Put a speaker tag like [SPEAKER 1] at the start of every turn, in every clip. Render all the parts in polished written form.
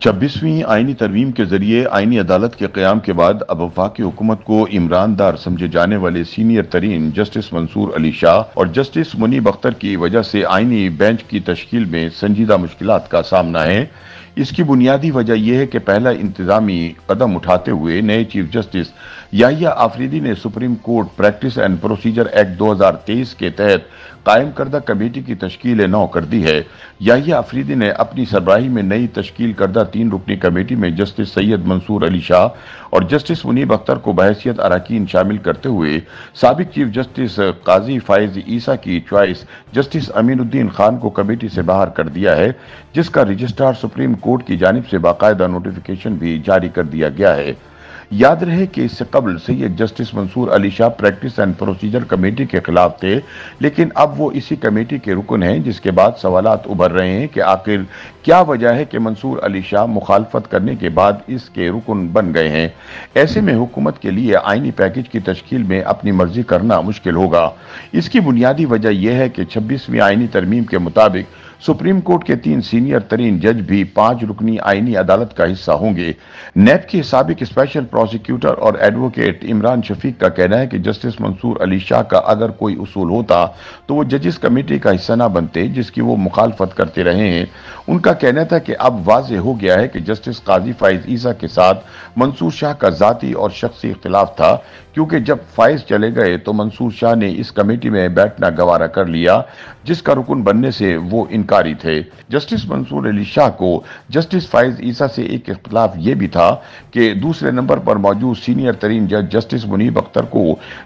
[SPEAKER 1] 26ویں آئینی ترمیم کے ذریعے آئینی عدالت کے قیام کے بعد اب وفاقی حکومت کو عمران دار سمجھے جانے والے سینئر ترین جسٹس منصور علی شاہ اور جسٹس منیب اختر کی وجہ سے آئینی بینچ کی تشکیل میں سنجیدہ مشکلات کا سامنا ہے۔ اس کی بنیادی وجہ یہ ہے کہ پہلا انتظامی قدم اٹھاتے ہوئے نئے چیف جسٹس یحییٰ آفریدی نے supreme court practice and procedure act 2023 کے تحت قائم کردہ کمیٹی کی تشکیل نو کر دی ہے۔ یحییٰ آفریدی نے اپنی سربراہی میں نئی تشکیل کردہ 3 رکنی کمیٹی میں جسٹس سید منصور علی شاہ اور جسٹس منیب اختر کو بحیثیت اراکین شامل کرتے ہوئے سابق چیف جسٹس قاضی فائز عیسیٰ کی چوائس جسٹس امین الدین خان کو کمیٹی سے باہر کر دیا ہے، جس کا رجسٹرار سپریم کورٹ کی جانب سے باقاعدہ نوٹیفیکیشن بھی جاری کر دیا گیا ہے۔ یاد رہے کہ اس سے قبل Syed justice Mansoor Ali Shah practice and procedure committee کے خلاف تھے، لیکن اب وہ اسی کمیٹی کے رکن ہیں، جس کے بعد سوالات ابھر رہے ہیں کہ آخر کیا وجہ ہے کہ منصور علی شاہ مخالفت کرنے کے بعد اس کے رکن بن گئے ہیں۔ ایسے میں حکومت کے لیے آئینی پیکج کی تشکیل میں اپنی مرضی کرنا مشکل ہوگا۔ اس کی بنیادی وجہ یہ ہے کہ 26ویں آئینی ترمیم کے مطابق سپریم کورٹ کے 3 سینئر ترین جج بھی 5 رکنی آئینی عدالت کا حصہ ہوں گے۔ نیب کے سابق اسپیشل پروسیکیوٹر اور ایڈوکیٹ عمران شفیق کا کہنا ہے کہ جسٹس منصور علی شاہ کا اگر کوئی اصول ہوتا تو وہ ججز کمیٹی کا حصہ نہ بنتے، جس کی وہ مخالفت کرتے رہے ہیں۔ ان کا کہنا تھا کہ اب واضح ہو گیا ہے کہ جسٹس قاضی فائز عیسیٰ کے ساتھ منصور شاہ کا ذاتی اور شخصی اختلاف تھا، کیونکہ جب فائز چلے گئے تو منصور شاہ نے اس کمیٹی میں بیٹھنا گوارا کر لیا، جس کا رکن بننے سے وہ انکاری تھے۔ جسٹس منصور علی شاہ کو جسٹس فائز عیسیٰ سے ایک اختلاف یہ بھی تھا کہ دوسرے نمبر پر موجود سینئر ترین جج جسٹس منیب اختر کو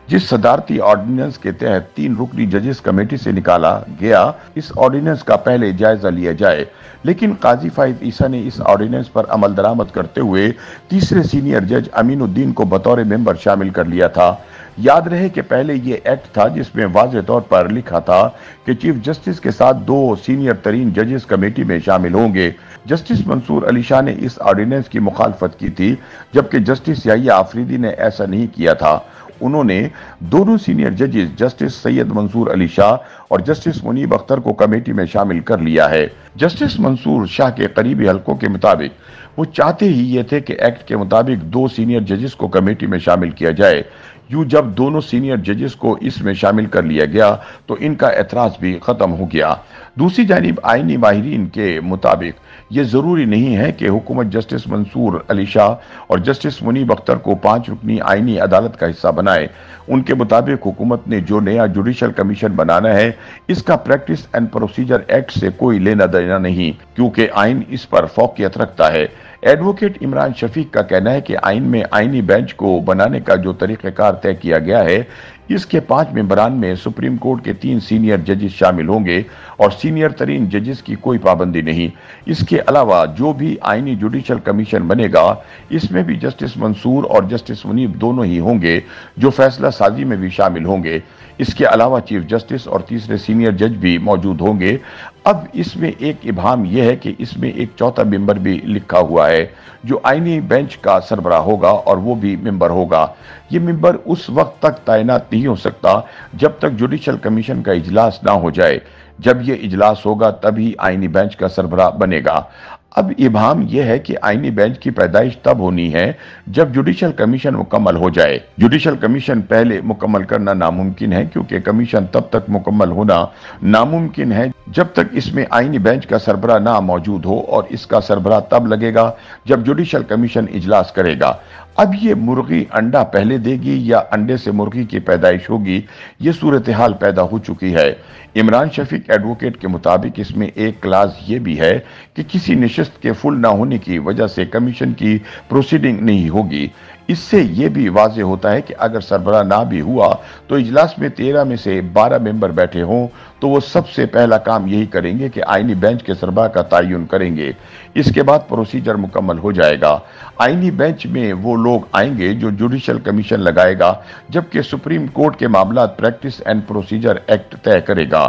[SPEAKER 1] جس صدارتی آرڈیننس کے تحت 3 رکنی ججز کمیٹی سے نکالا گیا، اس آرڈیننس کا پہلے جائزہ لیا جائے، لیکن قاضی فائز عیسیٰ نے اس آرڈیننس پر عمل درآمد کرتے ہوئے تیسرے سینئر جج امین الدین کو بطور ممبر شامل کر لیا تھا۔ یاد رہے کہ پہلے یہ ایکٹ تھا جس میں واضح طور پر لکھا تھا کہ چیف جسٹس کے ساتھ 2 سینئر ترین ججز کمیٹی میں شامل ہوں گے۔ جسٹس منصور علی شاہ نے اس آرڈیننس کی مخالفت کی تھی، جبکہ جسٹس یحییٰ آفریدی نے ایسا نہیں کیا تھا۔ انہوں نے دونوں سینئر ججز جسٹس سید منصور علی شاہ اور جسٹس منیب اختر کو کمیٹی میں شامل کر لیا ہے۔ جسٹس منصور شاہ کے قریبی حلقوں کے مطابق وہ چاہتے ہی یہ تھے کہ ایکٹ کے مطابق 2 سینئر ججز کو کمیٹی میں شامل کیا جائے۔ یوں جب دونوں سینئر ججز کو اس میں شامل کر لیا گیا تو ان کا اعتراض بھی ختم ہو گیا۔ دوسری جانب آئینی ماہرین کے مطابق یہ ضروری نہیں ہے کہ حکومت جسٹس منصور علی شاہ اور جسٹس منیب اختر کو 5 رکنی آئینی عدالت کا حصہ بنائے۔ ان کے مطابق حکومت نے جو نیا جوڈیشل کمیشن بنانا ہے، اس کا پریکٹس اینڈ پروسیجر ایکٹ سے کوئی لینا دینا نہیں، کیونکہ آئین اس پر فوقیت رکھتا ہے۔ ایڈوکیٹ عمران شفیق کا کہنا ہے کہ آئین میں آئینی بینچ کو بنانے کا جو طریقہ کار طے کیا گیا ہے، اس کے 5 ممبران میں سپریم کورٹ کے 3 سینئر ججز شامل ہوں گے اور سینئر ترین ججز کی کوئی پابندی نہیں۔ اس کے علاوہ جو بھی آئینی جوڈیشل کمیشن بنے گا، اس میں بھی جسٹس منصور اور جسٹس منیب دونوں ہی ہوں گے، جو فیصلہ سازی میں بھی شامل ہوں گے۔ اس کے علاوہ چیف جسٹس اور تیسرے سینئر جج بھی موجود ہوں گے۔ اب اس میں ایک ابہام یہ ہے کہ اس میں ایک چوتھا ممبر بھی لکھا ہوا ہے، جو آئینی بینچ کا سربراہ ہوگا اور وہ بھی ممبر ہوگا۔ یہ ممبر اس وقت تک تعینات نہیں ہو سکتا جب تک جوڈیشل کمیشن کا اجلاس نہ ہو جائے۔ جب یہ اجلاس ہوگا تبھی آئینی بینچ کا سربراہ بنے گا۔ اب ابہام یہ ہے کہ آئینی بینچ کی پیدائش تب ہونی ہے جب جوڈیشل کمیشن مکمل ہو جائے۔ جوڈیشل کمیشن پہلے مکمل کرنا ناممکن ہے، کیونکہ کمیشن تب تک مکمل ہونا ناممکن ہے جب تک اس میں آئینی بینچ کا سربراہ نہ موجود ہو، اور اس کا سربراہ تب لگے گا جب جوڈیشل کمیشن اجلاس کرے گا۔ اب یہ مرغی انڈا پہلے دے گی یا انڈے سے مرغی کی پیدائش ہوگی، یہ صورتحال پیدا ہو چکی ہے۔ عمران شفیق ایڈوکیٹ کے مطابق اس میں ایک کلاز یہ بھی ہے کہ کسی نشست کے فل نہ ہونے کی وجہ سے کمیشن کی پروسیڈنگ نہیں ہوگی۔ اس سے یہ بھی واضح ہوتا ہے کہ اگر سربراہ نہ بھی ہوا تو اجلاس میں 13 میں سے 12 ممبر بیٹھے ہوں تو وہ سب سے پہلا کام یہی کریں گے کہ آئینی بینچ کے سربراہ کا تعین کریں گے۔ اس کے بعد پروسیجر مکمل ہو جائے گا۔ آئینی بینچ میں وہ لوگ آئیں گے جو جوڈیشل کمیشن لگائے گا، جبکہ سپریم کورٹ کے معاملات پریکٹس اینڈ پروسیجر ایکٹ طے کرے گا۔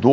[SPEAKER 1] 2